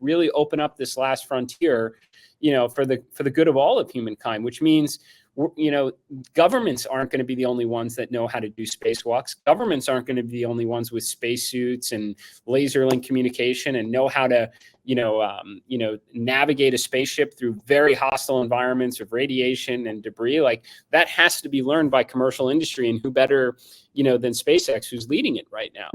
really open up this last frontier, for the good of all of humankind, which means, governments aren't going to be the only ones that know how to do spacewalks. Governments aren't going to be the only ones with spacesuits and laser link communication and know how to, navigate a spaceship through very hostile environments of radiation and debris. Like, that has to be learned by commercial industry, and who better, than SpaceX, who's leading it right now.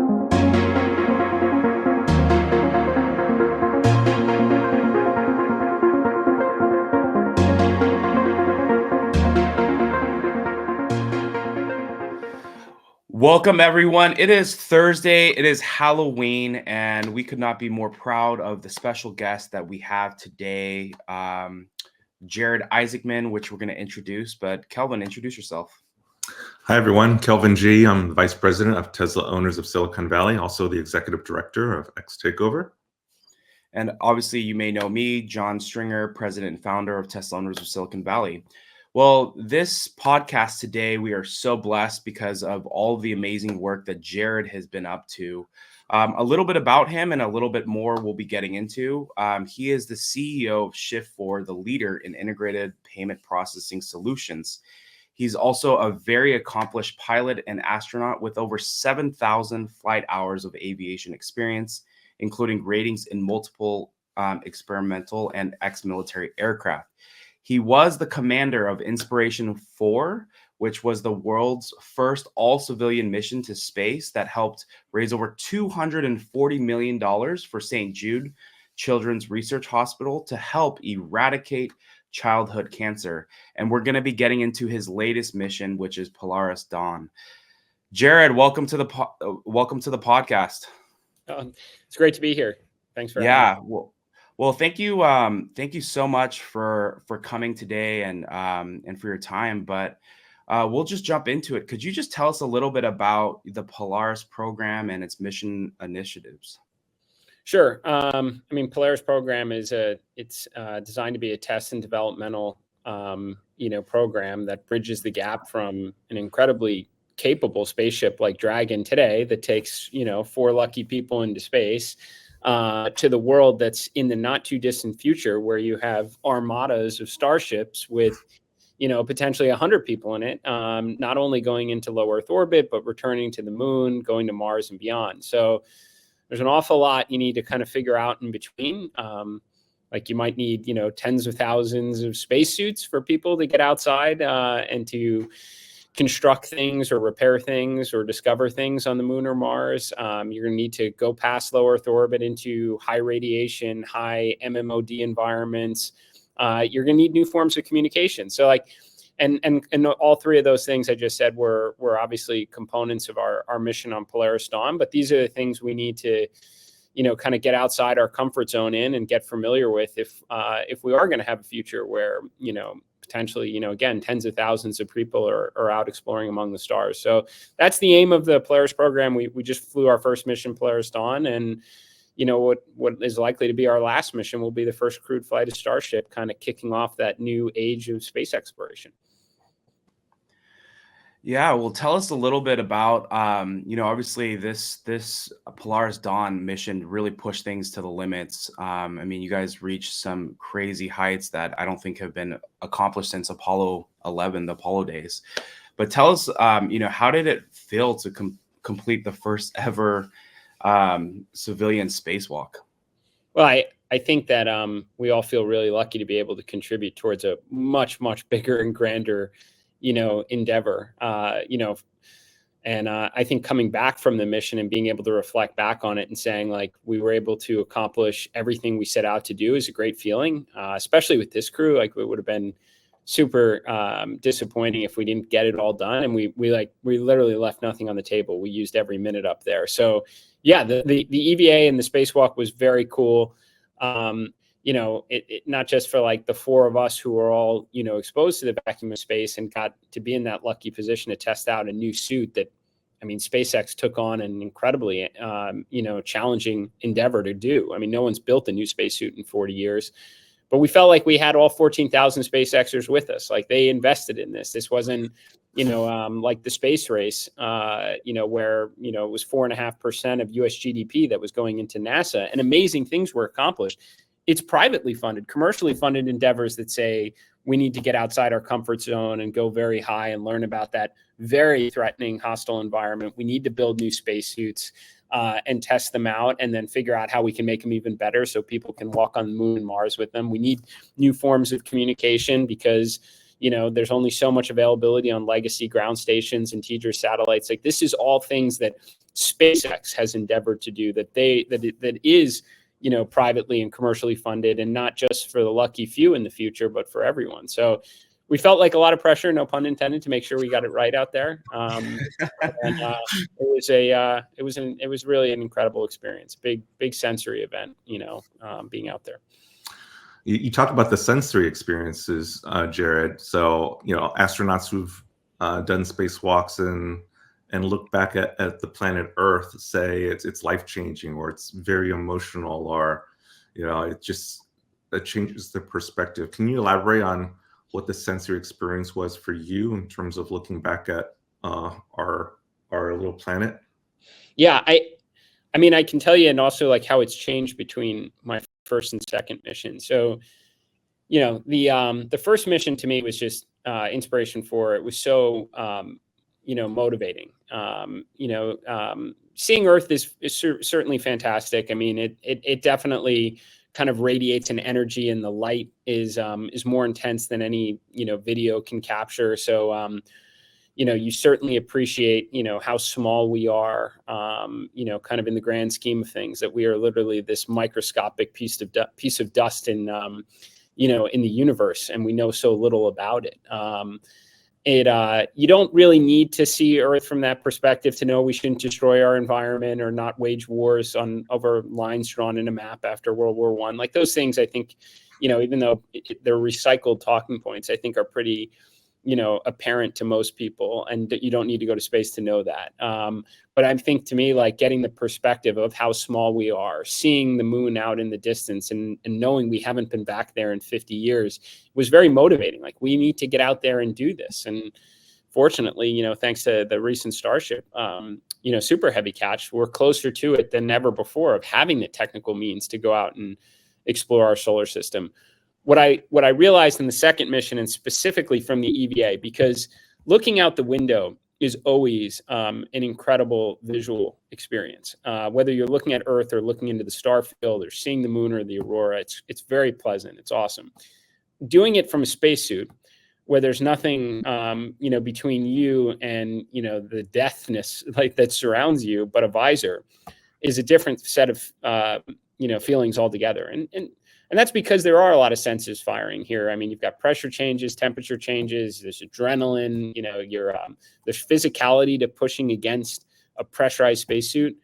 Welcome, everyone. It is Thursday. It is Halloween, and we could not be more proud of the special guest that we have today, Jared Isaacman, which we're going to introduce. But Kelvin, introduce yourself. Hi, everyone. Kelvin G. I'm the Vice President of Tesla Owners of Silicon Valley, also the Executive Director of X Takeover. And obviously, you may know me, John Stringer, President and Founder of Tesla Owners of Silicon Valley. Well, this podcast today, we are so blessed because of all the amazing work that Jared has been up to. A little bit about him and a little bit more we'll be getting into. He is the CEO of Shift4, the leader in integrated payment processing solutions. He's also a very accomplished pilot and astronaut with over 7,000 flight hours of aviation experience, including ratings in multiple experimental and ex-military aircraft. He was the commander of Inspiration 4, which was the world's first all-civilian mission to space that helped raise over $240 million for St. Jude Children's Research Hospital to help eradicate childhood cancer. And we're going to be getting into his latest mission, which is Polaris Dawn. Jared, welcome to the podcast. It's great to be here. Thanks for having me. Well, thank you. Thank you so much for coming today and for your time. But we'll just jump into it. Could you just tell us a little bit about the Polaris program and its mission initiatives? Sure. Polaris program is it's designed to be a test and developmental program that bridges the gap from an incredibly capable spaceship like Dragon today that takes 4 lucky people into space. To the world that's in the not too distant future, where you have armadas of starships with, potentially 100 people in it, not only going into low Earth orbit, but returning to the moon, going to Mars and beyond. So there's an awful lot you need to kind of figure out in between. Like, you might need, tens of thousands of spacesuits for people to get outside and to construct things or repair things or discover things on the moon or Mars. You're going to need to go past low Earth orbit into high radiation, high MMOD environments. You're going to need new forms of communication. So and all 3 of those things I just said were obviously components of our mission on Polaris Dawn. But these are the things we need to, kind of get outside our comfort zone in and get familiar with if we are going to have a future where, potentially, again, tens of thousands of people are out exploring among the stars. So that's the aim of the Polaris program. We just flew our first mission, Polaris Dawn, and what is likely to be our last mission will be the first crewed flight of Starship, kind of kicking off that new age of space exploration. Yeah, well, tell us a little bit about, obviously this Polaris Dawn mission really pushed things to the limits. You guys reached some crazy heights that I don't think have been accomplished since Apollo 11, the Apollo days. But tell us, how did it feel to complete the first ever civilian spacewalk? Well, I think that we all feel really lucky to be able to contribute towards a much, much bigger and grander endeavor, and I think coming back from the mission and being able to reflect back on it and saying, like, we were able to accomplish everything we set out to do is a great feeling, especially with this crew. Like, it would have been super disappointing if we didn't get it all done. And we literally left nothing on the table. We used every minute up there. So yeah, the EVA and the spacewalk was very cool. It not just for like the 4 of us who were all, exposed to the vacuum of space and got to be in that lucky position to test out a new suit that, SpaceX took on an incredibly, challenging endeavor to do. No one's built a new spacesuit in 40 years, but we felt like we had all 14,000 SpaceXers with us. Like they invested in this. This wasn't, like the space race, where, it was 4.5% of US GDP that was going into NASA, and amazing things were accomplished. It's privately funded, commercially funded endeavors that say we need to get outside our comfort zone and go very high and learn about that very threatening, hostile environment. We need to build new spacesuits and test them out, and then figure out how we can make them even better so people can walk on the moon and Mars with them. We need new forms of communication because, there's only so much availability on legacy ground stations and teacher satellites. Like this is all things that SpaceX has endeavored to do that is, privately and commercially funded, and not just for the lucky few in the future, but for everyone. So we felt like a lot of pressure, no pun intended, to make sure we got it right out there. It was really an incredible experience. Big sensory event, being out there. You talked about the sensory experiences, Jared. So, astronauts who've done spacewalks and look back at the planet Earth say it's life-changing, or it's very emotional, or, it changes the perspective. Can you elaborate on what the sensory experience was for you in terms of looking back at our little planet? Yeah, I mean, I can tell you, and also like how it's changed between my first and second mission. So, the first mission to me was just inspiration for it. Was so, motivating. Seeing Earth is certainly fantastic. I mean, it definitely kind of radiates an energy, and the light is more intense than any, video can capture. So, you certainly appreciate, how small we are, kind of in the grand scheme of things, that we are literally this microscopic piece of dust in, in the universe, and we know so little about it. You don't really need to see Earth from that perspective to know we shouldn't destroy our environment or not wage wars over lines drawn in a map after World War I. Like those things, I think, even though they're recycled talking points, I think are pretty, apparent to most people, and you don't need to go to space to know that. But I think, to me, like getting the perspective of how small we are, seeing the moon out in the distance, and knowing we haven't been back there in 50 years was very motivating. Like we need to get out there and do this. And fortunately, thanks to the recent Starship, super heavy catch, we're closer to it than ever before, of having the technical means to go out and explore our solar system. What I realized in the second mission, and specifically from the EVA, because looking out the window is always an incredible visual experience. Whether you're looking at Earth or looking into the star field or seeing the moon or the aurora, it's very pleasant. It's awesome. Doing it from a spacesuit, where there's nothing, between you and, the deathness like that surrounds you, but a visor, is a different set of, feelings altogether. And that's because there are a lot of senses firing here. I mean, you've got pressure changes, temperature changes, there's adrenaline, there's physicality to pushing against a pressurized spacesuit.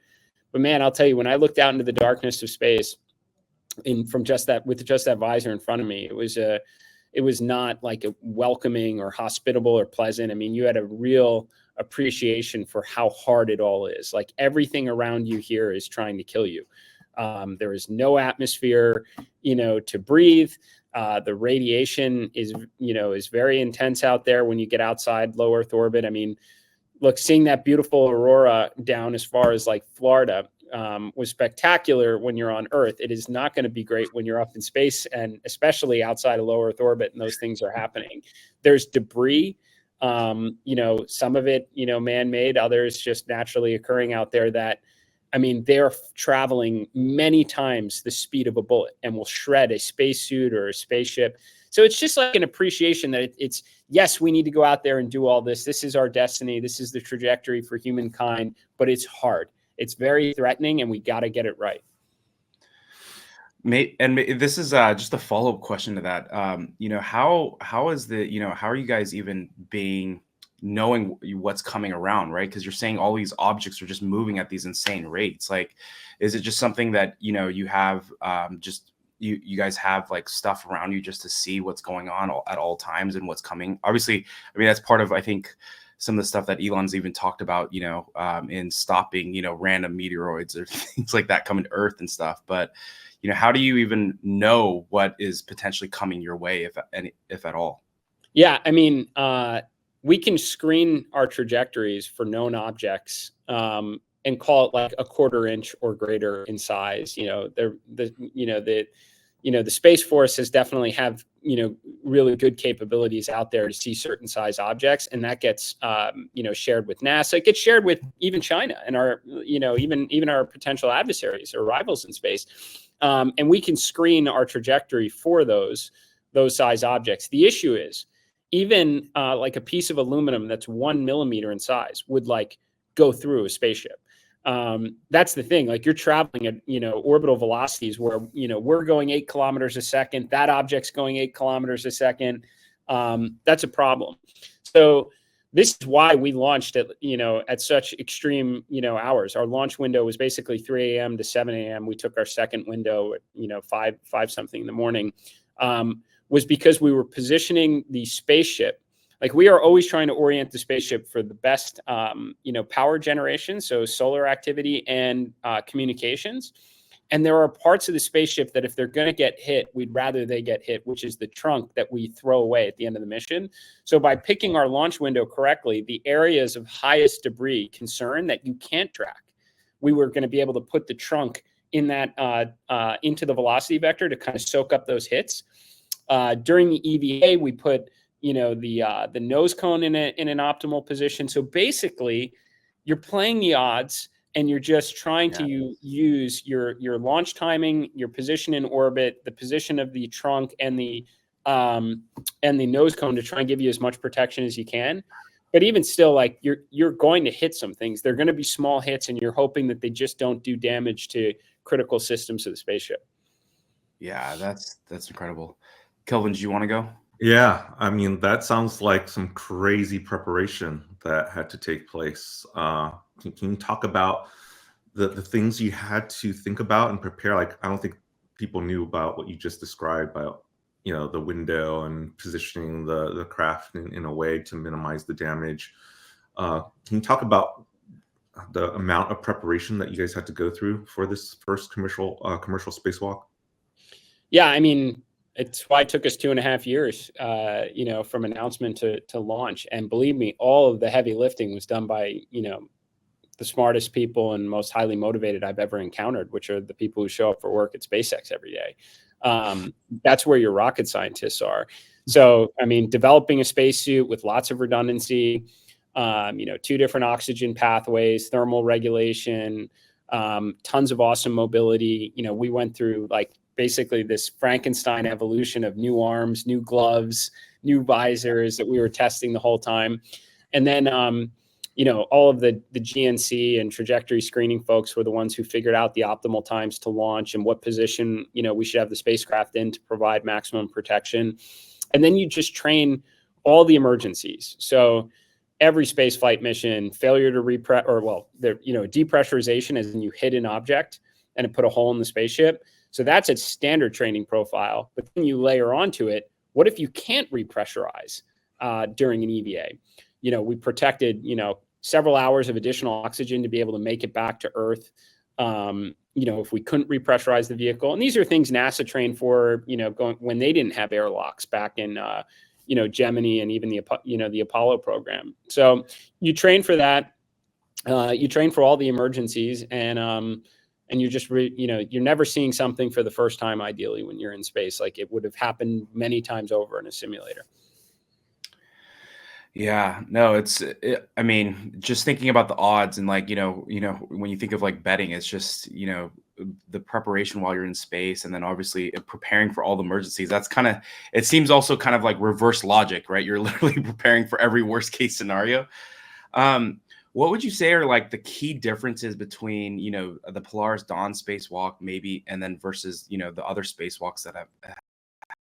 But man, I'll tell you, when I looked out into the darkness of space with just that visor in front of me, it was not like a welcoming or hospitable or pleasant. I mean, you had a real appreciation for how hard it all is. Like everything around you here is trying to kill you. There is no atmosphere, to breathe. The radiation is very intense out there when you get outside low Earth orbit. I mean, look, seeing that beautiful aurora down as far as like Florida was spectacular when you're on Earth. It is not going to be great when you're up in space, and especially outside of low Earth orbit, and those things are happening. There's debris, some of it, man-made, others just naturally occurring out there that, I mean, they're traveling many times the speed of a bullet and will shred a spacesuit or a spaceship. So it's just like an appreciation that it's, yes, we need to go out there and do all this. This is our destiny. This is the trajectory for humankind, but it's hard. It's very threatening, and we got to get it right. This is just a follow-up question to that. How are you guys even knowing what's coming around, right? Because you're saying all these objects are just moving at these insane rates. Like, is it just something that, you have you guys have like stuff around you just to see what's going on at all times and what's coming? Obviously, I mean, that's part of, I think, some of the stuff that Elon's even talked about, in stopping, random meteoroids or things like that coming to Earth and stuff. But, how do you even know what is potentially coming your way, if at all? Yeah, I mean, we can screen our trajectories for known objects and call it like a 1/4 inch or greater in size. The Space Force has definitely have really good capabilities out there to see certain size objects, and that gets shared with NASA. It gets shared with even China and our even our potential adversaries or rivals in space, and we can screen our trajectory for those size objects. The issue is even like a piece of aluminum that's 1 millimeter in size would like go through a spaceship. That's the thing. Like you're traveling at orbital velocities where we're going 8 kilometers a second. That object's going 8 kilometers a second. That's a problem. So this is why we launched at such extreme hours. Our launch window was basically 3 a.m. to 7 a.m. We took our second window at 5 something in the morning. Was because we were positioning the spaceship. Like we are always trying to orient the spaceship for the best, power generation, so solar activity and communications. And there are parts of the spaceship that if they're going to get hit, we'd rather they get hit, which is the trunk that we throw away at the end of the mission. So by picking our launch window correctly, the areas of highest debris concern that you can't track, we were going to be able to put the trunk in that into the velocity vector to kind of soak up those hits. During the EVA, we put the nose cone in an optimal position. So basically, you're playing the odds, and you're just trying to use your launch timing, your position in orbit, the position of the trunk, and the nose cone to try and give you as much protection as you can. But even still, like you're going to hit some things. They're going to be small hits, and you're hoping that they just don't do damage to critical systems of the spaceship. Yeah, that's incredible. Kelvin, do you want to go? Yeah, I mean, that sounds like some crazy preparation that had to take place. Can you talk about the things you had to think about and prepare? Like, I don't think people knew about what you just described about, the window and positioning the craft in a way to minimize the damage. Can you talk about the amount of preparation that you guys had to go through for this first commercial spacewalk? Yeah, I mean, it's why it took us 2.5 years, from announcement to launch. And believe me, all of the heavy lifting was done by, the smartest people and most highly motivated I've ever encountered, which are the people who show up for work at SpaceX every day. That's where your rocket scientists are. So, I mean, developing a spacesuit with lots of redundancy, 2 different oxygen pathways, thermal regulation, tons of awesome mobility. We went through basically this Frankenstein evolution of new arms, new gloves, new visors that we were testing the whole time. And then, all of the GNC and trajectory screening folks were the ones who figured out the optimal times to launch and what position, we should have the spacecraft in to provide maximum protection. And then you just train all the emergencies. So every spaceflight mission, failure to depressurization as in you hit an object and it put a hole in the spaceship. So that's a standard training profile. But then you layer onto it, what if you can't repressurize during an EVA? We protected, several hours of additional oxygen to be able to make it back to Earth. If we couldn't repressurize the vehicle. And these are things NASA trained for, going when they didn't have airlocks back in, Gemini and even the Apollo program. So you train for that. You train for all the emergencies, and you're just, you're never seeing something for the first time, ideally, when you're in space. Like it would have happened many times over in a simulator. Yeah, no, I mean, just thinking about the odds and when you think of betting, it's just, the preparation while you're in space and then obviously preparing for all the emergencies. That's it seems also kind of like reverse logic, right? You're literally preparing for every worst case scenario. What would you say are the key differences between, the Polaris Dawn spacewalk maybe, and then versus, the other spacewalks that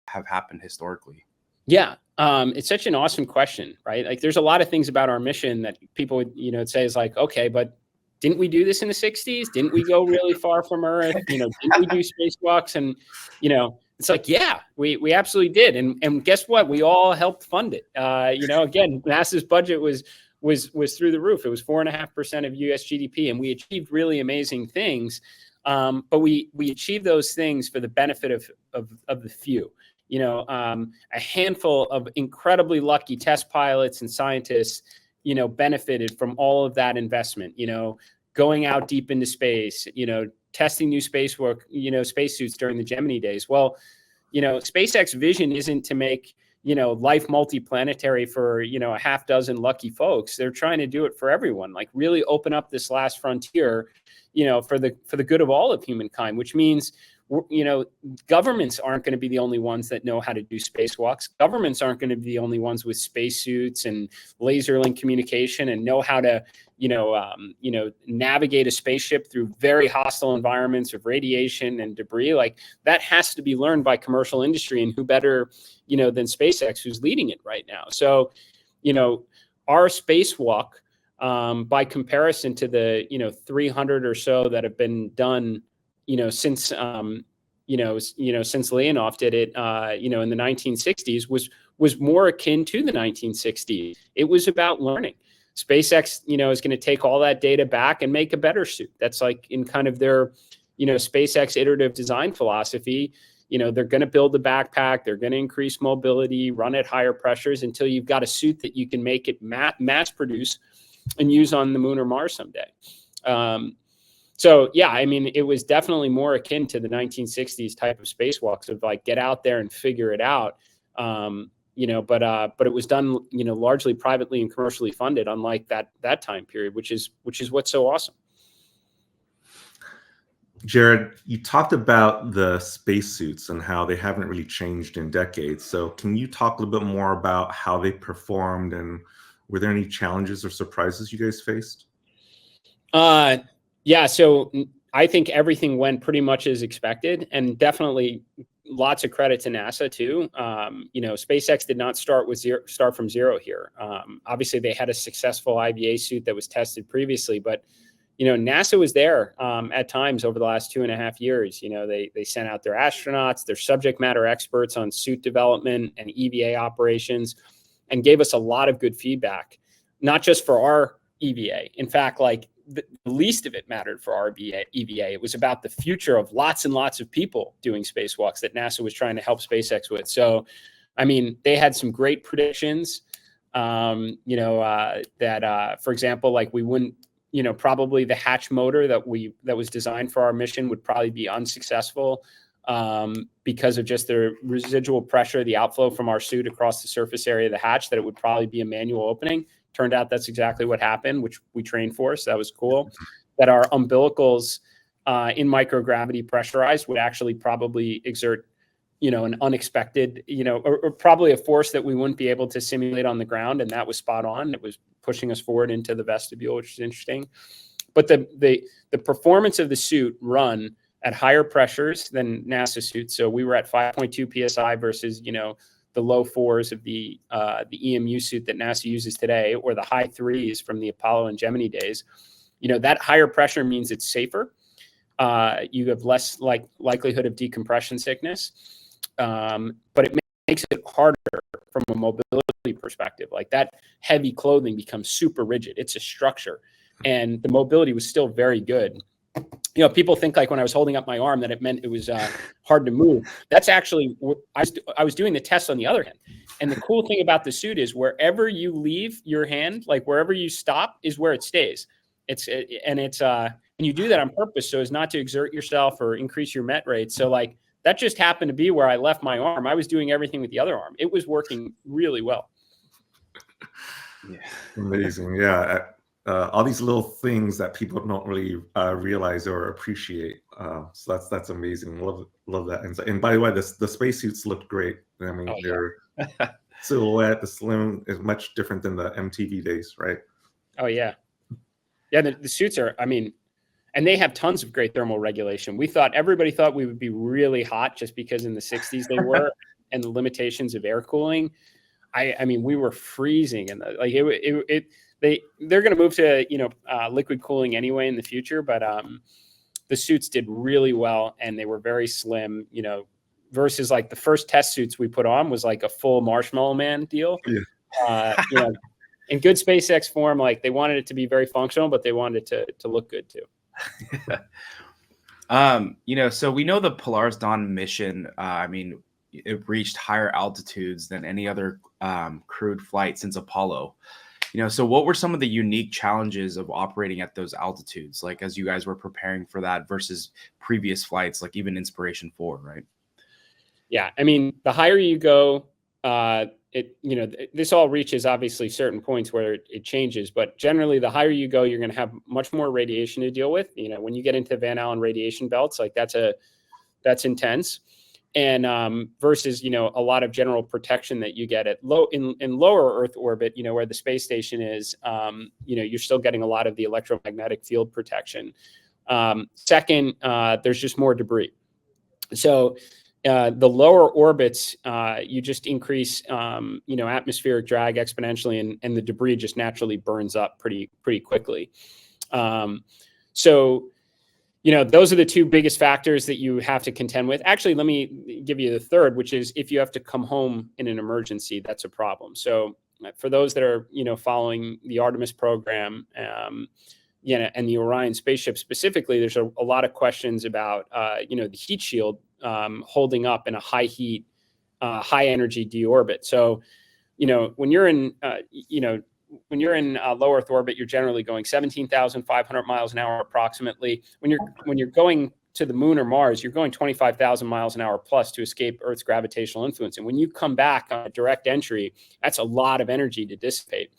have happened historically? Yeah. It's such an awesome question, right? Like there's a lot of things about our mission that people would, say is okay, but didn't we do this in the 60s? Didn't we go really far from Earth? Didn't we do spacewalks? And, it's yeah, we absolutely did. And guess what? We all helped fund it. Again, NASA's budget was was through the roof. It was 4.5% of U.S. GDP, and we achieved really amazing things. But we achieved those things for the benefit of the few. A handful of incredibly lucky test pilots and scientists, benefited from all of that investment. Going out deep into space, testing new spacesuits during the Gemini days. Well, SpaceX vision isn't to make life multiplanetary for a half dozen lucky folks. They're trying to do it for everyone, like really open up this last frontier, for the good of all of humankind, which means governments aren't going to be the only ones that know how to do spacewalks. Governments aren't going to be the only ones with spacesuits and laser link communication and know how to navigate a spaceship through very hostile environments of radiation and debris. Like, that has to be learned by commercial industry, and who better than SpaceX, who's leading it right now. So our spacewalk, by comparison to the 300 or so that have been done since since Leonov did it in the 1960s, was more akin to the 1960s. It was about learning. SpaceX is going to take all that data back and make a better suit. That's like in kind of their SpaceX iterative design philosophy. They're going to build the backpack, they're going to increase mobility, run at higher pressures until you've got a suit that you can make it mass produce and use on the moon or Mars someday. So yeah, I mean, it was definitely more akin to the 1960s type of spacewalks of like, get out there and figure it out. But it was done, largely privately and commercially funded, unlike that time period, which is what's so awesome. Jared, you talked about the spacesuits and how they haven't really changed in decades. So can you talk a little bit more about how they performed, and were there any challenges or surprises you guys faced? Yeah, so I think everything went pretty much as expected, and definitely lots of credit to NASA too. SpaceX did not start from zero here. Obviously, they had a successful IVA suit that was tested previously, but NASA was there at times over the last 2.5 years. They sent out their astronauts, their subject matter experts on suit development and EVA operations, and gave us a lot of good feedback, not just for our EVA. In fact, like, the least of it mattered for our EVA. It was about the future of lots and lots of people doing spacewalks that NASA was trying to help SpaceX with. So, I mean, they had some great predictions, for example, like, we wouldn't, probably the hatch motor that was designed for our mission would probably be unsuccessful because of just the residual pressure, the outflow from our suit across the surface area of the hatch, that it would probably be a manual opening. Turned out that's exactly what happened, which we trained for. So that was cool. That our umbilicals in microgravity pressurized would actually probably exert, an unexpected, or probably a force that we wouldn't be able to simulate on the ground. And that was spot on. It was pushing us forward into the vestibule, which is interesting. But the performance of the suit run at higher pressures than NASA suits. So we were at 5.2 PSI versus, the low 4s of the EMU suit that NASA uses today, or the high 3s from the Apollo and Gemini days. That higher pressure means it's safer. You have less likelihood of decompression sickness, but it makes it harder from a mobility perspective. Like, that heavy clothing becomes super rigid. It's a structure, and the mobility was still very good. People think, like, when I was holding up my arm that it meant it was hard to move. That's actually, I was doing the test on the other hand. And the cool thing about the suit is wherever you leave your hand, like wherever you stop, is where it stays. And you do that on purpose so as not to exert yourself or increase your MET rate. So, like, that just happened to be where I left my arm. I was doing everything with the other arm. It was working really well. Yeah. Amazing. Yeah. All these little things that people don't really realize or appreciate. So that's amazing. Love that insight. And by the way, the spacesuits looked great. I mean, their silhouette, the slim, is much different than the MTV days, right? Oh yeah, yeah. The suits are, I mean, and they have tons of great thermal regulation. Everybody thought we would be really hot just because in the 60s they were, and the limitations of air cooling. I mean, we were freezing, and they're going to move to liquid cooling anyway in the future, but the suits did really well, and they were very slim. Versus like the first test suits we put on was like a full Marshmallow Man deal. Yeah. in good SpaceX form, like they wanted it to be very functional, but they wanted it to look good too. So we know the Polaris Dawn mission, it reached higher altitudes than any other crewed flight since Apollo. So what were some of the unique challenges of operating at those altitudes, like as you guys were preparing for that versus previous flights, like even Inspiration 4, right? Yeah, I mean, the higher you go, this all reaches obviously certain points where it changes, but generally the higher you go, you're going to have much more radiation to deal with. When you get into Van Allen radiation belts, like that's intense. And versus, a lot of general protection that you get at in lower Earth orbit, where the space station is, you're still getting a lot of the electromagnetic field protection. Second, there's just more debris. So the lower orbits, you just increase, atmospheric drag exponentially, and the debris just naturally burns up pretty quickly. Those are the two biggest factors that you have to contend with. Actually, let me give you the third, which is if you have to come home in an emergency, that's a problem. So for those that are, following the Artemis program, and the Orion spaceship specifically, there's a lot of questions about, the heat shield holding up in a high heat, high energy deorbit. So, when you're in, low Earth orbit, you're generally going 17,500 miles an hour approximately. When you're going to the moon or Mars, you're going 25,000 miles an hour plus to escape Earth's gravitational influence. And when you come back on a direct entry, that's a lot of energy to dissipate.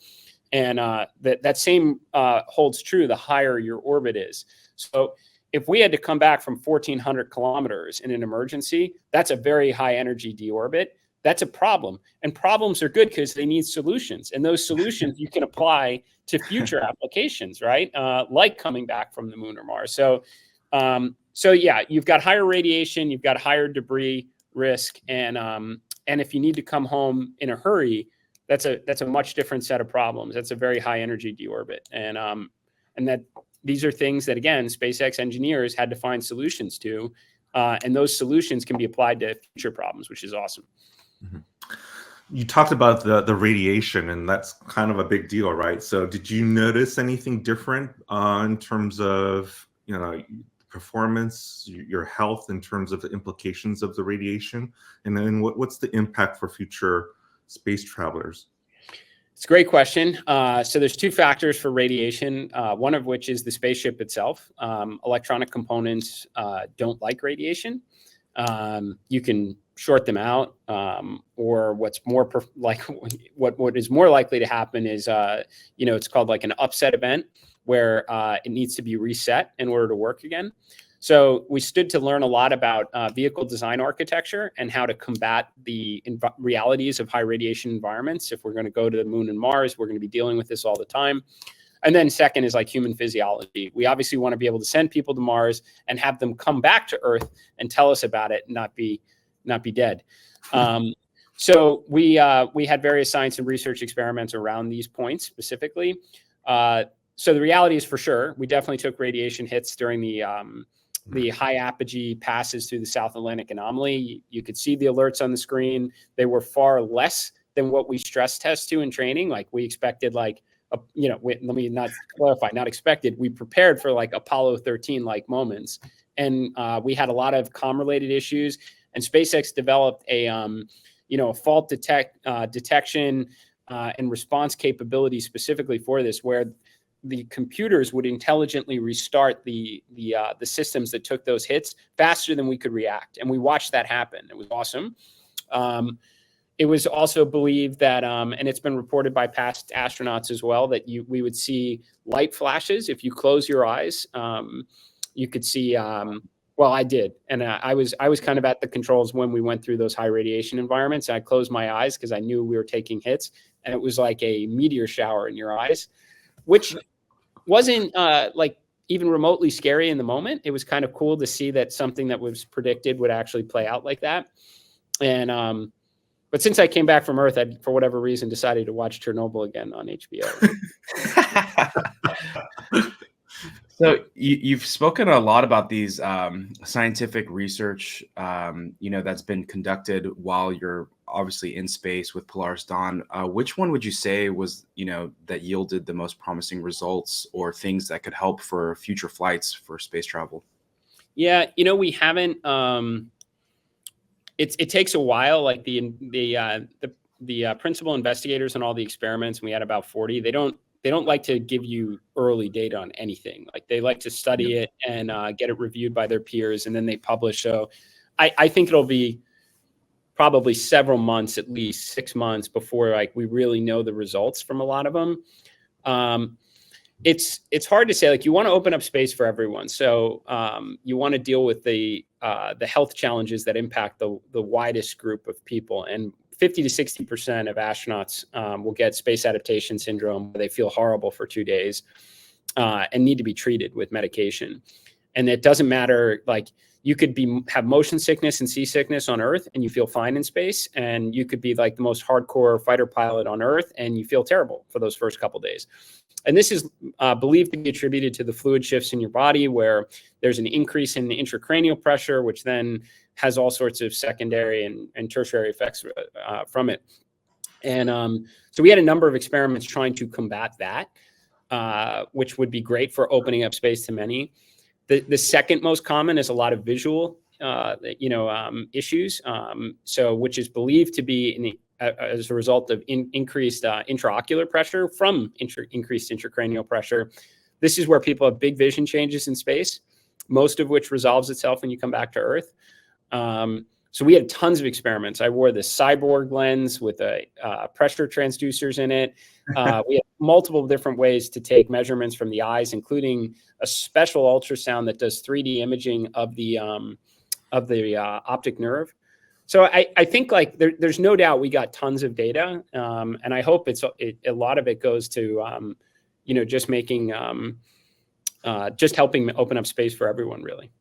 And that same holds true the higher your orbit is. So if we had to come back from 1,400 kilometers in an emergency, that's a very high energy deorbit. That's a problem. And problems are good because they need solutions. And those solutions you can apply to future applications, right? Like coming back from the moon or Mars. So yeah, you've got higher radiation, you've got higher debris risk. And if you need to come home in a hurry, that's a much different set of problems. That's a very high energy deorbit. And that these are things that, again, SpaceX engineers had to find solutions to. And those solutions can be applied to future problems, which is awesome. Mm-hmm. You talked about the radiation, and that's kind of a big deal, right? So did you notice anything different in terms of, performance, your health, in terms of the implications of the radiation? And then what's the impact for future space travelers? It's a great question. So there's two factors for radiation, one of which is the spaceship itself. Electronic components don't like radiation. You can short them out, or what's more what is more likely to happen is, it's called like an upset event where it needs to be reset in order to work again. So we stood to learn a lot about vehicle design architecture and how to combat the realities of high radiation environments. If we're going to go to the moon and Mars, we're going to be dealing with this all the time. And then second is like human physiology. We obviously want to be able to send people to Mars and have them come back to Earth and tell us about it and not be dead. So we had various science and research experiments around these points specifically. So the reality is, for sure, we definitely took radiation hits during the high apogee passes through the South Atlantic anomaly. You could see the alerts on the screen. They were far less than what we stress test to in training. Like we expected, let me not clarify, not expected. We prepared for like Apollo 13 like moments, and we had a lot of comm related issues. And SpaceX developed a fault detection and response capability specifically for this, where the computers would intelligently restart the systems that took those hits faster than we could react. And we watched that happen. It was awesome. It was also believed that, and it's been reported by past astronauts as well, that we would see light flashes. If you close your eyes, you could see, well, I did. And I was kind of at the controls when we went through those high radiation environments. I closed my eyes because I knew we were taking hits, and it was like a meteor shower in your eyes, which wasn't like even remotely scary in the moment. It was kind of cool to see that something that was predicted would actually play out like that. And but since I came back from Earth, I, for whatever reason, decided to watch Chernobyl again on HBO. So you've spoken a lot about these scientific research, that's been conducted while you're obviously in space with Polaris Dawn. Which one would you say was, that yielded the most promising results or things that could help for future flights for space travel? Yeah, we haven't. It takes a while. Like the principal investigators on all the experiments, and we had about 40. They don't like to give you early data on anything. Like they like to study it and get it reviewed by their peers, and then they publish. So I think it'll be probably several months, at least 6 months, before like we really know the results from a lot of them. It's hard to say. Like you want to open up space for everyone, so you want to deal with the health challenges that impact the widest group of people. And 50 to 60% of astronauts will get space adaptation syndrome, where they feel horrible for 2 days and need to be treated with medication. And it doesn't matter, like you could have motion sickness and seasickness on Earth and you feel fine in space. And you could be like the most hardcore fighter pilot on Earth and you feel terrible for those first couple of days. And this is believed to be attributed to the fluid shifts in your body, where there's an increase in the intracranial pressure, which then has all sorts of secondary and tertiary effects from it. And so we had a number of experiments trying to combat that, which would be great for opening up space to many. The second most common is a lot of visual, issues. So which is believed to be as a result of increased intraocular pressure from increased intracranial pressure. This is where people have big vision changes in space, most of which resolves itself when you come back to Earth. So we had tons of experiments. I wore this cyborg lens with pressure transducers in it. We had multiple different ways to take measurements from the eyes, including a special ultrasound that does 3D imaging of the optic nerve. So I think like there's no doubt we got tons of data, and I hope a lot of it goes to just making just helping open up space for everyone, really.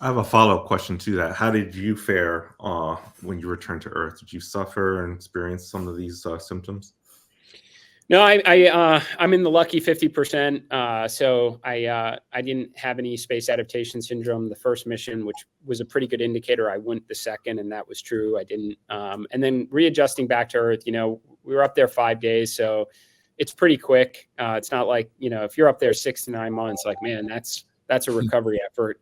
I have a follow-up question to that. How did you fare when you returned to Earth? Did you suffer and experience some of these symptoms? No, I'm in the lucky 50%. So I didn't have any space adaptation syndrome the first mission, which was a pretty good indicator. I went the second, and that was true. I didn't. And then readjusting back to Earth, we were up there 5 days, so it's pretty quick. It's not like if you're up there 6 to 9 months, like man, that's a recovery effort.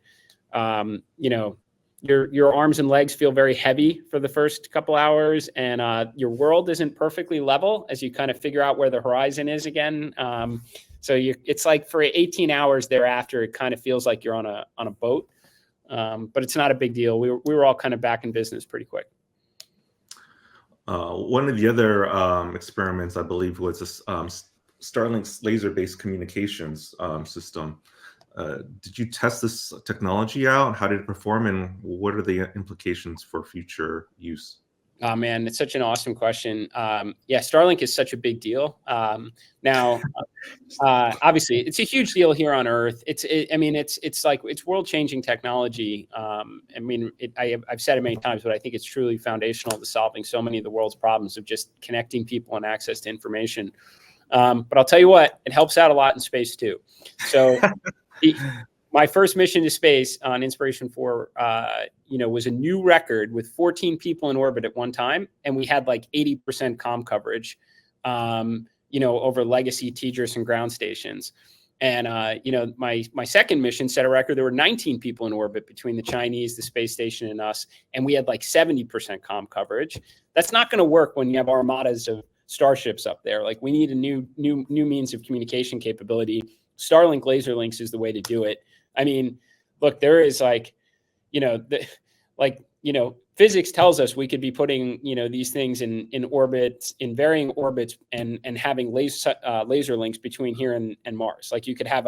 Your arms and legs feel very heavy for the first couple hours, and your world isn't perfectly level as you kind of figure out where the horizon is again. So it's like for 18 hours thereafter, it kind of feels like you're on a boat, but it's not a big deal. We were all kind of back in business pretty quick. One of the other experiments, I believe, was this Starlink's laser-based communications system. Did you test this technology out? How did it perform, and what are the implications for future use? Oh man, it's such an awesome question. Yeah, Starlink is such a big deal. Now, obviously, it's a huge deal here on Earth. It's world-changing technology. I've said it many times, but I think it's truly foundational to solving so many of the world's problems of just connecting people and access to information. But I'll tell you what, it helps out a lot in space too. So. My first mission to space on Inspiration 4, was a new record with 14 people in orbit at one time. And we had like 80% comm coverage, over legacy TDRS and ground stations. And, my second mission set a record. There were 19 people in orbit between the Chinese, the space station, and us. And we had like 70% comm coverage. That's not going to work when you have armadas of starships up there. Like we need a new means of communication capability. Starlink laser links is the way to do it. I mean, look, there is physics tells us we could be putting, these things in orbits, in varying orbits, and having laser links between here and Mars. Like you could have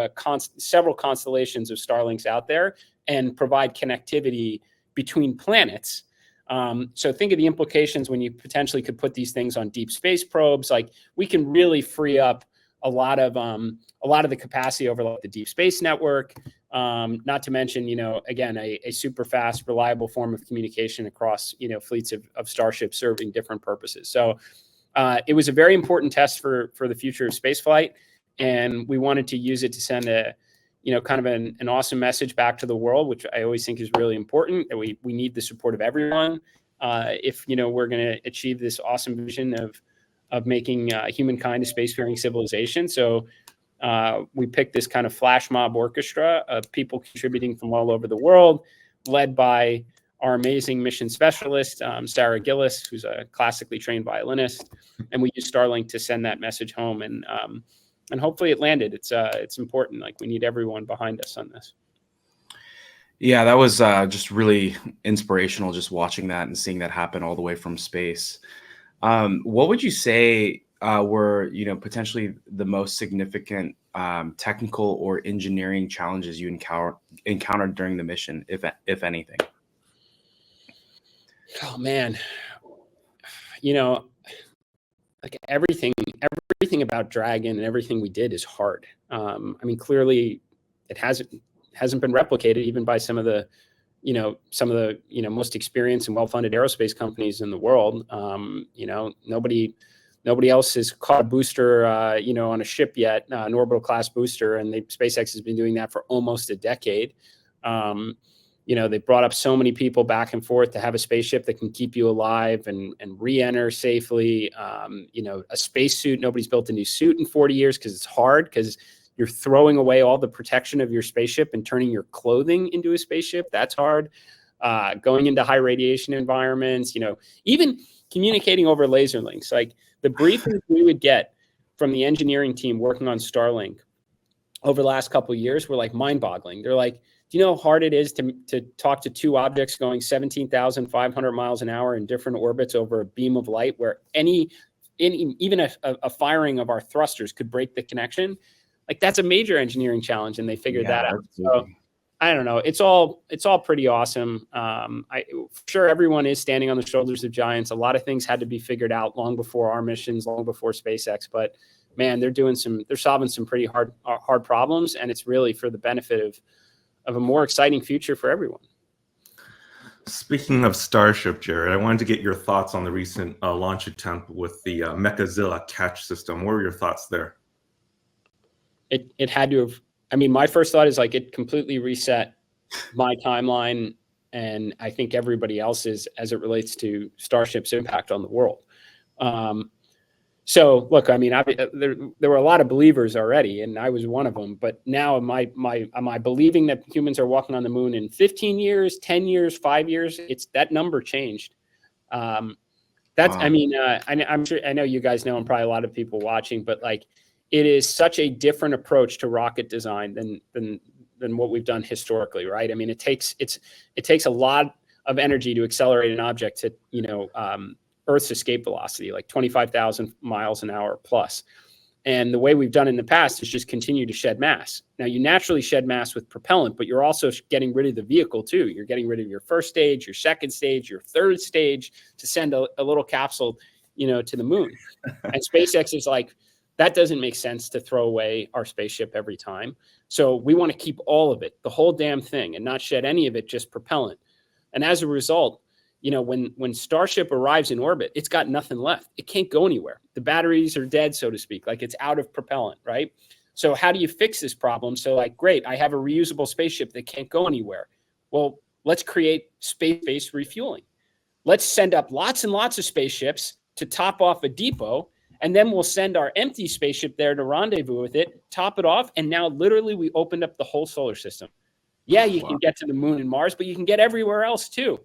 several constellations of Starlinks out there and provide connectivity between planets. So think of the implications when you potentially could put these things on deep space probes. Like we can really free up a lot of the capacity over the deep space network, not to mention, again, a super fast, reliable form of communication across, fleets of starships serving different purposes. So it was a very important test for the future of spaceflight. and we wanted to use it to send a, kind of an awesome message back to the world, which I always think is really important, that we need the support of everyone. If, we're going to achieve this awesome vision of making humankind a spacefaring civilization. So we picked this kind of flash mob orchestra of people contributing from all over the world, led by our amazing mission specialist, Sarah Gillis, who's a classically trained violinist. And we used Starlink to send that message home, and hopefully it landed. It's important. Like, we need everyone behind us on this. Yeah, that was just really inspirational, just watching that and seeing that happen all the way from space. What would you say were, potentially the most significant technical or engineering challenges you encountered during the mission, if anything? Oh man, like everything about Dragon and everything we did is hard. I mean, clearly it hasn't been replicated even by some of the most experienced and well-funded aerospace companies in the world. Nobody else has caught a booster, on a ship yet, an orbital class booster, and SpaceX has been doing that for almost a decade. They brought up so many people back and forth to have a spaceship that can keep you alive and re-enter safely. A spacesuit, nobody's built a new suit in 40 years because it's hard, because you're throwing away all the protection of your spaceship and turning your clothing into a spaceship. That's hard. Going into high radiation environments, even communicating over laser links. Like, the briefings we would get from the engineering team working on Starlink over the last couple of years were like mind-boggling. They're like, do you know how hard it is to talk to two objects going 17,500 miles an hour in different orbits over a beam of light, where even a firing of our thrusters could break the connection? Like, that's a major engineering challenge, and they figured that out. So I don't know. It's all pretty awesome. Sure, everyone is standing on the shoulders of giants. A lot of things had to be figured out long before our missions, long before SpaceX. But man, they're solving some pretty hard problems, and it's really for the benefit of a more exciting future for everyone. Speaking of Starship, Jared, I wanted to get your thoughts on the recent launch attempt with the Mechazilla catch system. What were your thoughts there? It had to have. I mean, my first thought is like, it completely reset my timeline, and I think everybody else's, as it relates to Starship's impact on the world. So look, I mean, there were a lot of believers already, and I was one of them. But now, am I believing that humans are walking on the moon in 15 years, 10 years, 5 years? It's that number changed. I mean, I'm sure, I know you guys know, and probably a lot of people watching, but like, it is such a different approach to rocket design than what we've done historically, right? I mean, it takes a lot of energy to accelerate an object to, Earth's escape velocity, like 25,000 miles an hour plus. And the way we've done in the past is just continue to shed mass. Now, you naturally shed mass with propellant, but you're also getting rid of the vehicle too. You're getting rid of your first stage, your second stage, your third stage to send a little capsule, to the moon. And SpaceX is like, that doesn't make sense to throw away our spaceship every time. So we want to keep all of it, the whole damn thing, and not shed any of it, just propellant. And as a result, when Starship arrives in orbit, it's got nothing left. It can't go anywhere. The batteries are dead, so to speak. Like, it's out of propellant, right? So how do you fix this problem? So like, great, I have a reusable spaceship that can't go anywhere. Well, let's create space-based refueling. Let's send up lots and lots of spaceships to top off a depot, and then we'll send our empty spaceship there to rendezvous with it, top it off, and now literally we opened up the whole solar system. Yeah, you can get to the moon and Mars, but you can get everywhere else too,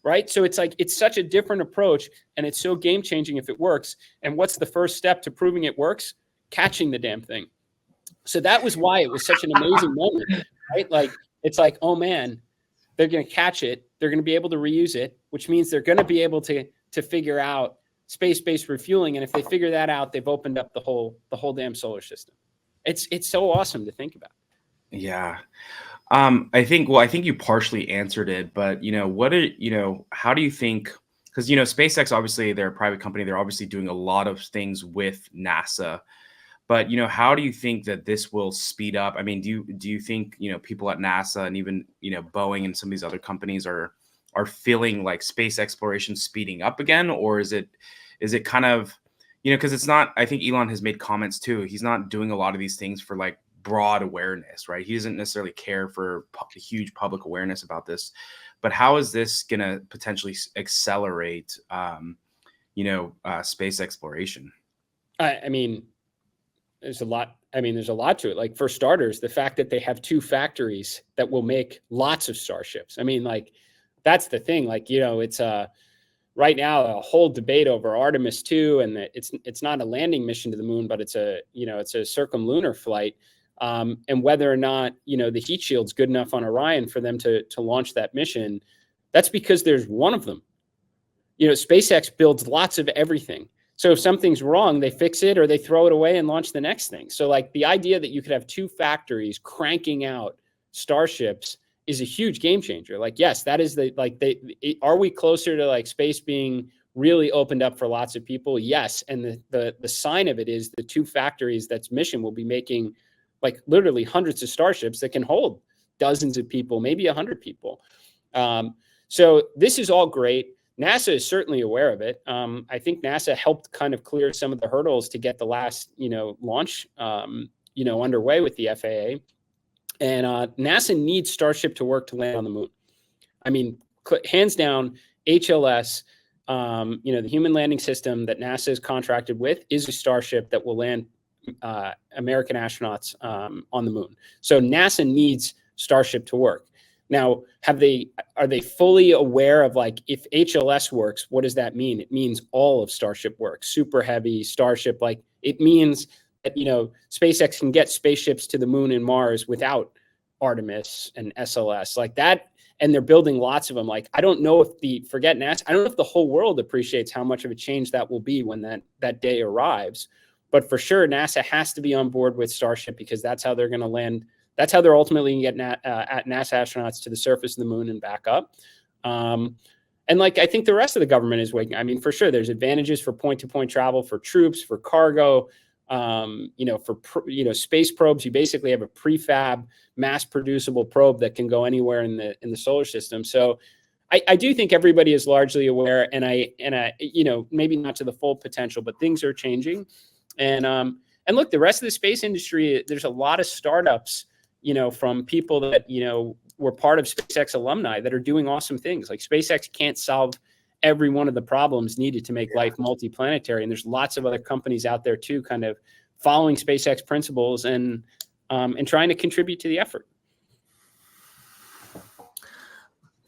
right? So it's like, it's such a different approach, and it's so game-changing if it works. And what's the first step to proving it works? Catching the damn thing. So that was why it was such an amazing moment, right? Like, it's like, oh man, they're going to catch it. They're going to be able to reuse it, which means they're going to be able to figure out space-based refueling. And if they figure that out, they've opened up the whole damn solar system. It's so awesome to think about. Yeah. I think you partially answered it, but how do you think, because SpaceX, obviously they're a private company, they're obviously doing a lot of things with NASA, but how do you think that this will speed up? I mean, do you think people at NASA and even Boeing and some of these other companies are feeling like space exploration speeding up again, or is it kind of because it's not, I think Elon has made comments too. He's not doing a lot of these things for like broad awareness, right? He doesn't necessarily care for huge public awareness about this. But how is this going to potentially accelerate, space exploration? I mean, there's a lot. I mean, there's a lot to it. Like, for starters, the fact that they have 2 factories that will make lots of Starships. I mean, like, that's the thing. Like, it's right now a whole debate over Artemis 2, and that it's not a landing mission to the moon, but it's a circumlunar flight, and whether or not the heat shield's good enough on Orion for them to launch that mission. That's because there's one of them. SpaceX builds lots of everything. So if something's wrong, they fix it or they throw it away and launch the next thing. So like the idea that you could have 2 factories cranking out Starships is a huge game changer. Like, yes, that is are we closer to like space being really opened up for lots of people? Yes. And the sign of it is the 2 factories that's mission will be making like literally hundreds of Starships that can hold dozens of people, maybe 100 people. So this is all great. NASA is certainly aware of it. I think NASA helped kind of clear some of the hurdles to get the last, launch, underway with the FAA. And NASA needs Starship to work to land on the moon. I mean, hands down, HLS, the human landing system that NASA is contracted with is a Starship that will land American astronauts on the moon. So NASA needs Starship to work. Now, are they fully aware of like, if HLS works, what does that mean? It means all of Starship works, super heavy Starship. Like, it means that, SpaceX can get spaceships to the moon and Mars without Artemis and SLS like that. And they're building lots of them. Like, I don't know if forget NASA, I don't know if the whole world appreciates how much of a change that will be when that day arrives. But for sure, NASA has to be on board with Starship, because that's how they're going to land. That's how they're ultimately going to get NASA astronauts to the surface of the moon and back up. And like, I think the rest of the government is waking. I mean, for sure, there's advantages for point-to-point travel, for troops, for cargo, for space probes. You basically have a prefab, mass-producible probe that can go anywhere in the solar system. So I do think everybody is largely aware, and I maybe not to the full potential, but things are changing. And look, the rest of the space industry, there's a lot of startups, from people that, were part of SpaceX alumni that are doing awesome things. Like, SpaceX can't solve every one of the problems needed to make life multiplanetary. And there's lots of other companies out there too, kind of following SpaceX principles and trying to contribute to the effort.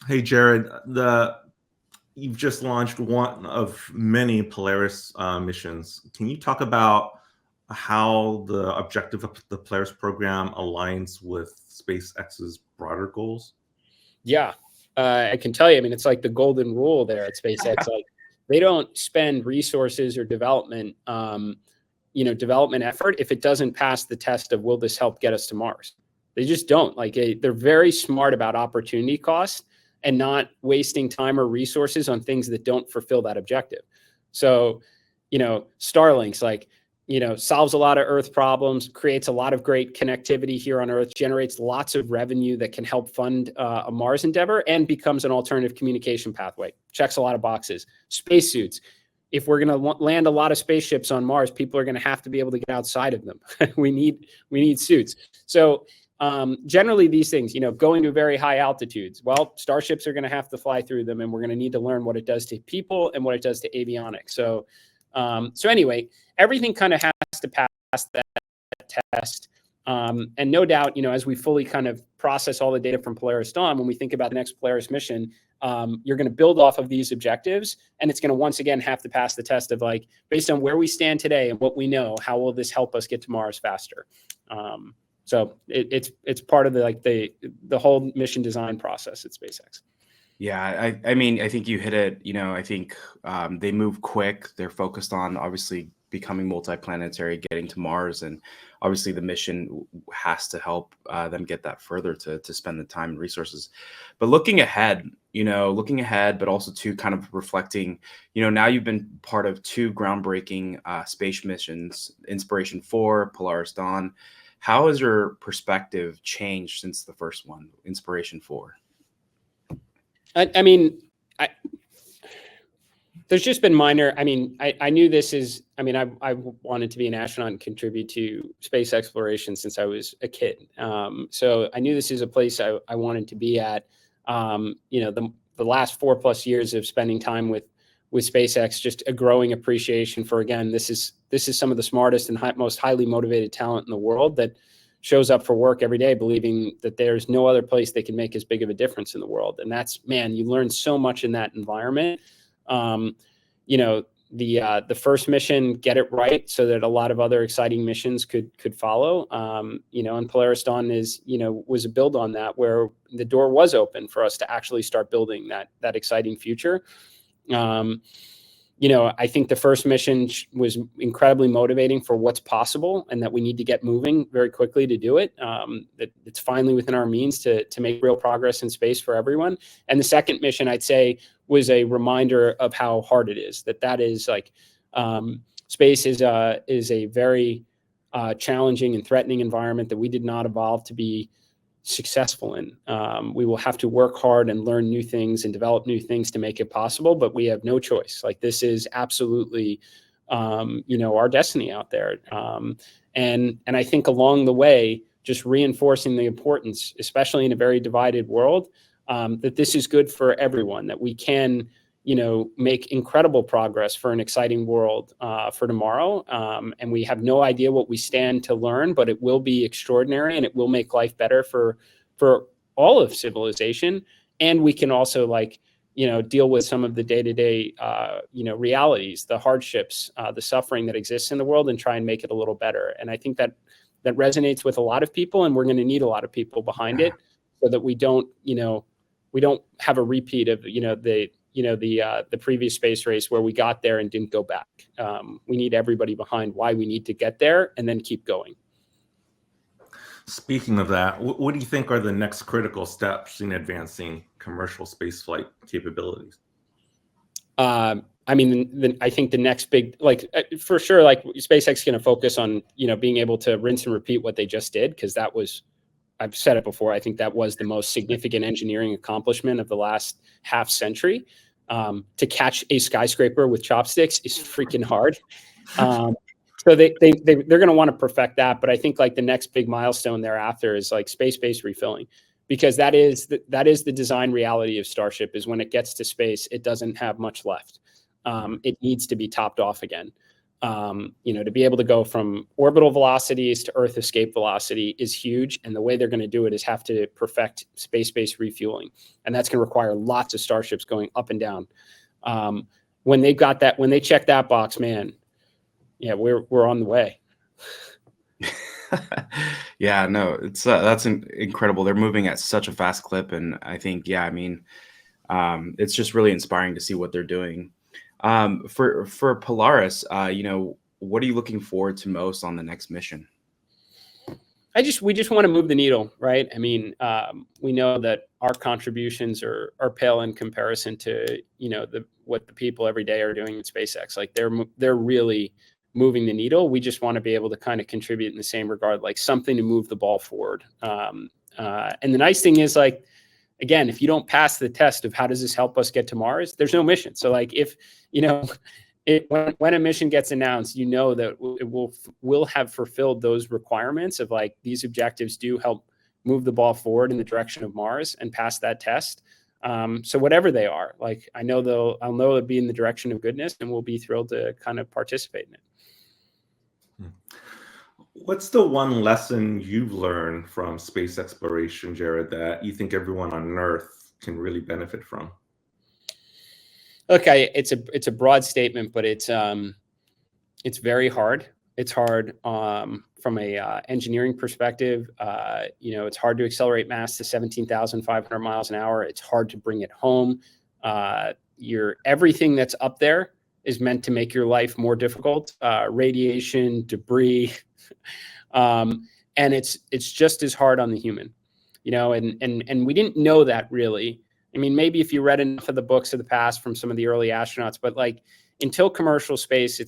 Hey, Jared, you've just launched one of many Polaris missions. Can you talk about how the objective of the Polaris program aligns with SpaceX's broader goals? Yeah, I can tell you. I mean, it's like the golden rule there at SpaceX. Like, they don't spend resources or development effort if it doesn't pass the test of, will this help get us to Mars? They just don't. Like, they're very smart about opportunity cost and not wasting time or resources on things that don't fulfill that objective. So, Starlink's like, solves a lot of Earth problems, creates a lot of great connectivity here on Earth, generates lots of revenue that can help fund a Mars endeavor, and becomes an alternative communication pathway. Checks a lot of boxes. Spacesuits. If we're going to land a lot of spaceships on Mars, people are going to have to be able to get outside of them. we need suits. So generally these things, going to very high altitudes, well, Starships are going to have to fly through them, and we're going to need to learn what it does to people and what it does to avionics. So anyway, everything kind of has to pass that test. And no doubt, as we fully kind of process all the data from Polaris Dawn, when we think about the next Polaris mission, you're going to build off of these objectives, and it's going to once again have to pass the test of, like, based on where we stand today and what we know, how will this help us get to Mars faster? So it's part of the whole mission design process at SpaceX. Yeah, I mean, I think you hit it. I think they move quick. They're focused on obviously becoming multiplanetary, getting to Mars, and obviously the mission has to help them get that further to spend the time and resources. But looking ahead, but also to kind of reflecting, now you've been part of 2 groundbreaking space missions, Inspiration4, Polaris Dawn. How has your perspective changed since the first one, Inspiration4? I mean, There's just been minor. I mean, I knew this is. I mean, I wanted to be an astronaut and contribute to space exploration since I was a kid. So I knew this is a place I wanted to be at. You know, the last 4+ years of spending time with SpaceX, just a growing appreciation for, again, this is some of the smartest and most highly motivated talent in the world that shows up for work every day, believing that there's no other place they can make as big of a difference in the world. And that's, man, you learn so much in that environment. You know, the first mission, get it right so that a lot of other exciting missions could follow. You know, and Polaris Dawn is, you know, was a build on that, where the door was open for us to actually start building that exciting future. You know, I think the first mission was incredibly motivating for what's possible, and that we need to get moving very quickly to do it. That it's finally within our means to make real progress in space for everyone. And the second mission, I'd say, was a reminder of how hard it is. That is like, space is a very challenging and threatening environment that we did not evolve to be successful in. We will have to work hard and learn new things and develop new things to make it possible, but we have no choice. Like, this is absolutely, you know, our destiny out there. And I think along the way, just reinforcing the importance, especially in a very divided world, that this is good for everyone, that we can, you know, make incredible progress for an exciting world for tomorrow. And we have no idea what we stand to learn, but it will be extraordinary, and it will make life better for all of civilization. And we can also, like, you know, deal with some of the day-to-day, you know, realities, the hardships, the suffering that exists in the world, and try and make it a little better. And I think that resonates with a lot of people, and we're going to need a lot of people behind it, so that we don't, you know, we don't have a repeat of, you know, the previous space race where we got there and didn't go back. We need everybody behind why we need to get there, and then keep going. Speaking of that, what do you think are the next critical steps in advancing commercial spaceflight capabilities? I mean, I think the next big, like, for sure, like, SpaceX is going to focus on, you know, being able to rinse and repeat what they just did, because that was, I've said it before, I think that was the most significant engineering accomplishment of the last half century. To catch a skyscraper with chopsticks is freaking hard. So they're going to want to perfect that. But I think, like, the next big milestone thereafter is, like, space-based refilling, because that is the design reality of Starship, is when it gets to space, it doesn't have much left. It needs to be topped off again. You know, to be able to go from orbital velocities to Earth escape velocity is huge. And the way they're going to do it is have to perfect space-based refueling. And that's going to require lots of Starships going up and down. When they got that, when they check that box, man, yeah, we're on the way. Yeah, no, it's that's incredible. They're moving at such a fast clip. And I think, yeah, I mean, it's just really inspiring to see what they're doing. For Polaris, you know, what are you looking forward to most on the next mission? We just want to move the needle, right? I mean, we know that our contributions are pale in comparison to, you know, what the people every day are doing at SpaceX. Like, they're really moving the needle. We just want to be able to kind of contribute in the same regard, like something to move the ball forward. And the nice thing is, like, again, if you don't pass the test of how does this help us get to Mars, there's no mission. So, like, if, you know, when a mission gets announced, you know that it will have fulfilled those requirements of, like, these objectives do help move the ball forward in the direction of Mars and pass that test. So whatever they are, like, I'll know it'll be in the direction of goodness, and we'll be thrilled to kind of participate in it. What's the one lesson you've learned from space exploration, Jared, that you think everyone on Earth can really benefit from? Okay, it's a broad statement, but it's very hard. It's hard from a engineering perspective. You know, it's hard to accelerate mass to 17,500 miles an hour. It's hard to bring it home. Everything that's up there is meant to make your life more difficult. Radiation, debris, and it's just as hard on the human, you know. And we didn't know that, really. I mean, maybe if you read enough of the books of the past from some of the early astronauts, but, like, until commercial space,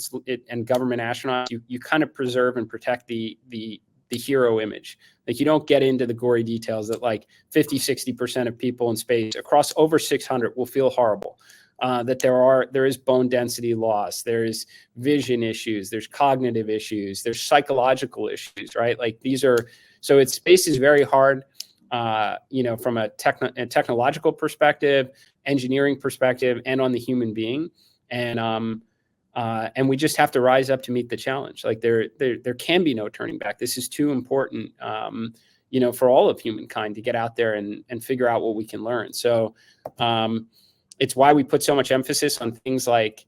and government astronauts, you kind of preserve and protect the hero image. Like, you don't get into the gory details that, like, 50-60% of people in space across over 600 will feel horrible. that there is bone density loss, there's vision issues, there's cognitive issues, there's psychological issues, right? Like space is very hard, from a technological perspective, engineering perspective, and on the human being. And we just have to rise up to meet the challenge. Like there can be no turning back. This is too important, for all of humankind to get out there and figure out what we can learn. So it's why we put so much emphasis on things like,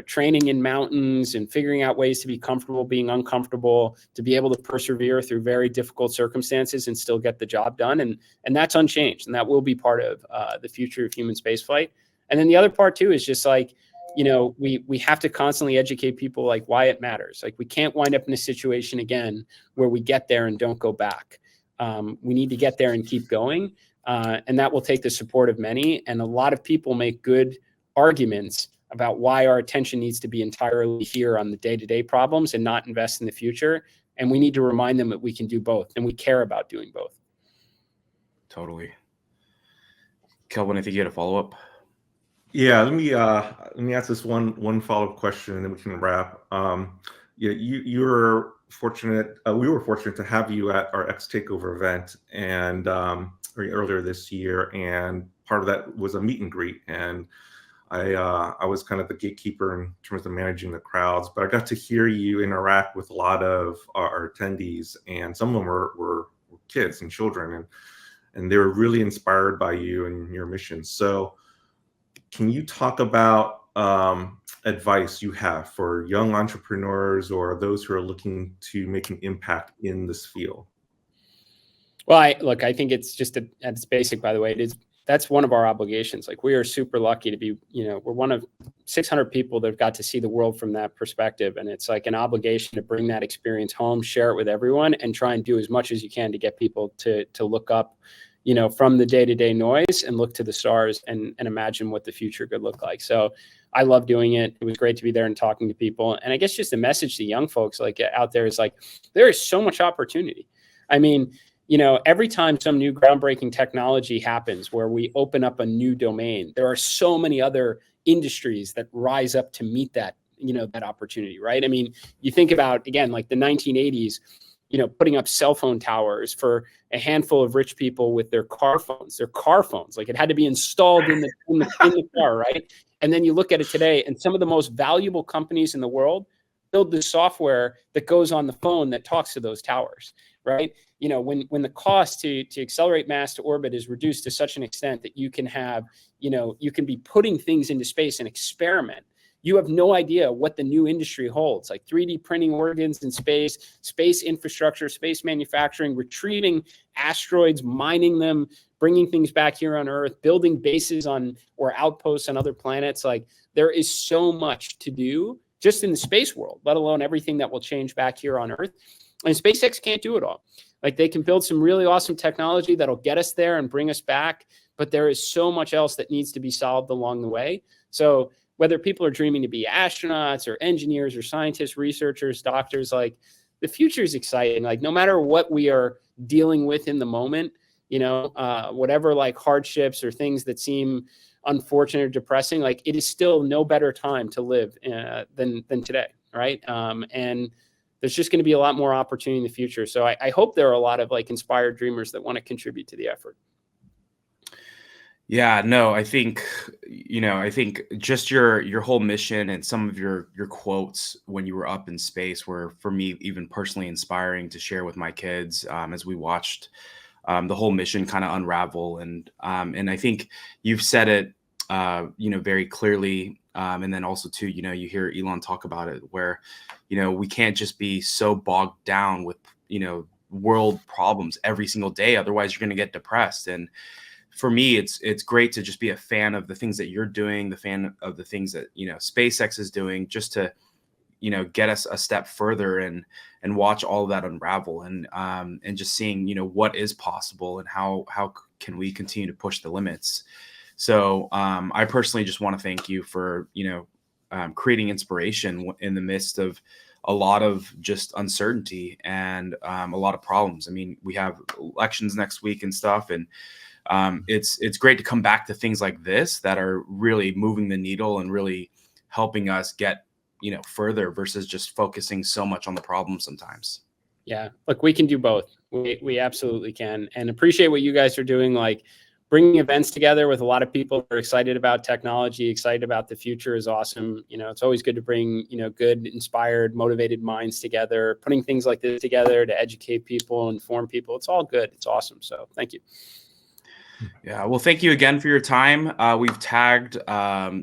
training in mountains and figuring out ways to be comfortable being uncomfortable, to be able to persevere through very difficult circumstances and still get the job done. And that's unchanged. And that will be part of the future of human spaceflight. And then the other part too is just like, we have to constantly educate people like why it matters. Like we can't wind up in a situation again where we get there and don't go back. We need to get there and keep going. And that will take the support of many. And a lot of people make good arguments about why our attention needs to be entirely here on the day-to-day problems and not invest in the future. And we need to remind them that we can do both and we care about doing both. Totally. Kelvin, I think you had a follow-up. Yeah, let me ask this one follow-up question, and then we can wrap. You were fortunate. We were fortunate to have you at our X Takeover event, and earlier this year. And part of that was a meet and greet, and I was kind of the gatekeeper in terms of managing the crowds. But I got to hear you interact with a lot of our attendees, and some of them were kids and children, and they were really inspired by you and your mission. So can you talk about advice you have for young entrepreneurs or those who are looking to make an impact in this field? Well, I think it's just at its basic, by the way, that's one of our obligations. Like we are super lucky to be, we're one of 600 people that have got to see the world from that perspective. And it's like an obligation to bring that experience home, share it with everyone, and try and do as much as you can to get people to look up, from the day-to-day noise and look to the stars and imagine what the future could look like. So I love doing it. It was great to be there and talking to people. And I guess just a message to young folks like out there is like, there is so much opportunity. I mean, every time some new groundbreaking technology happens where we open up a new domain, there are so many other industries that rise up to meet that, that opportunity, right? I mean, you think about, again, like the 1980s, putting up cell phone towers for a handful of rich people with their car phones, like it had to be installed in the car, right? And then you look at it today, and some of the most valuable companies in the world build the software that goes on the phone that talks to those towers, right? When the cost to accelerate mass to orbit is reduced to such an extent that you can have, you can be putting things into space and experiment. You have no idea what the new industry holds, like 3D printing organs in space, space infrastructure, space manufacturing, retrieving asteroids, mining them, bringing things back here on Earth, building bases or outposts on other planets. Like there is so much to do just in the space world, let alone everything that will change back here on Earth. And SpaceX can't do it all. Like they can build some really awesome technology that'll get us there and bring us back, but there is so much else that needs to be solved along the way. So whether people are dreaming to be astronauts or engineers or scientists, researchers, doctors, like the future is exciting. Like no matter what we are dealing with in the moment, whatever like hardships or things that seem unfortunate or depressing, like it is still no better time to live than today, right? And there's just going to be a lot more opportunity in the future. So I hope there are a lot of like inspired dreamers that want to contribute to the effort. Yeah, no, I think just your whole mission and some of your quotes when you were up in space were, for me, even personally inspiring to share with my kids as we watched the whole mission kind of unravel. And I think you've said it, very clearly. And then also too, you hear Elon talk about it where, we can't just be so bogged down with, world problems every single day. Otherwise you're going to get depressed. And for me, it's great to just be a fan of the things that you're doing, the fan of the things that, SpaceX is doing, just to, get us a step further and watch all of that unravel and just seeing, what is possible and how can we continue to push the limits. So I personally just want to thank you for, creating inspiration in the midst of a lot of just uncertainty and a lot of problems. I mean, we have elections next week and stuff, and it's great to come back to things like this that are really moving the needle and really helping us get, further versus just focusing so much on the problem sometimes. Yeah, look, we can do both. We absolutely can, and appreciate what you guys are doing, like bringing events together with a lot of people who are excited about technology, excited about the future is awesome. It's always good to bring, good, inspired, motivated minds together, putting things like this together to educate people, inform people. It's all good. It's awesome. So thank you. Yeah, well, thank you again for your time. We've tagged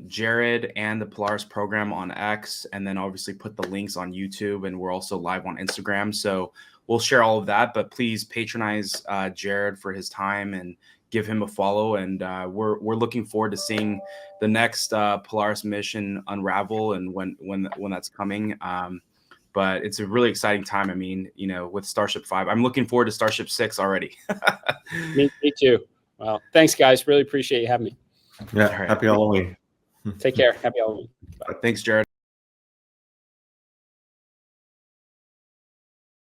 Jared and the Polaris program on X, and then obviously put the links on YouTube, and we're also live on Instagram. So we'll share all of that, but please patronize Jared for his time and give him a follow. And we're looking forward to seeing the next Polaris mission unravel and when that's coming. But it's a really exciting time. I mean, with Starship 5, I'm looking forward to Starship 6 already. Me too. Well, thanks, guys. Really appreciate you having me. Yeah. All right. Happy Halloween. Take care. Happy Halloween. Thanks, Jared.